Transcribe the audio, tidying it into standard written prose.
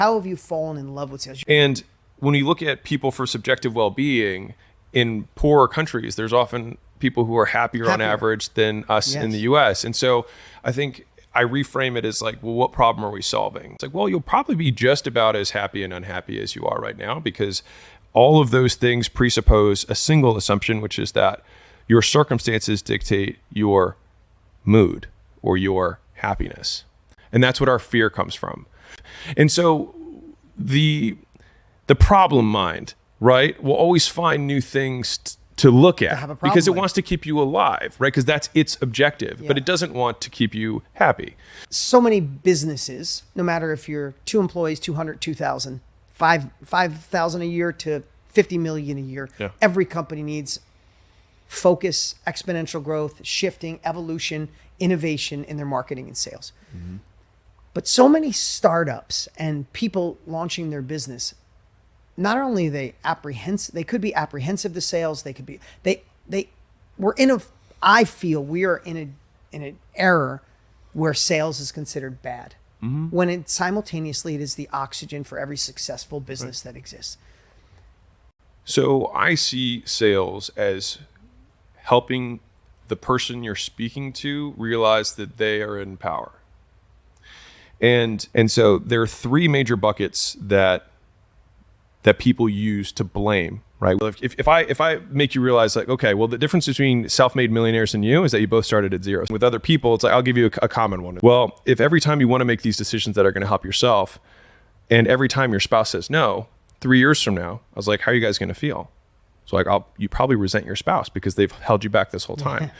How have you fallen in love with sales? And when you look at people for subjective well-being in poorer countries, there's often people who are happier on average than us in the US. And so I think I reframe it as like, well, what problem are we solving? It's like, well, you'll probably be just about as happy and unhappy as you are right now, because all of those things presuppose a single assumption, which is that your circumstances dictate your mood or your happiness. And that's what our fear comes from. And so the problem mind, right, will always find new things to look at because it wants to keep you alive, right? Because that's its objective, but it doesn't want to keep you happy. So many businesses, no matter if you're 2 employees, 200, 2,000, 5,000 a year to 50 million a year, every company needs focus, exponential growth, shifting, evolution, innovation in their marketing and sales. Mm-hmm. But so many startups and people launching their business, not only are they apprehensive, they could be apprehensive to sales. They could be, I feel we are in an era where sales is considered bad, when simultaneously it is the oxygen for every successful business that exists. So I see sales as helping the person you're speaking to realize that they are in power. And so there are 3 major buckets that people use to blame, right? If I make you realize, like, okay, well, the difference between self-made millionaires and you is that you both started at zero. With other people, it's like, I'll give you a common one. Well, if every time you want to make these decisions that are going to help yourself, and every time your spouse says no, 3 years from now, I was like, how are you guys going to feel? So like, you probably resent your spouse because they've held you back this whole time.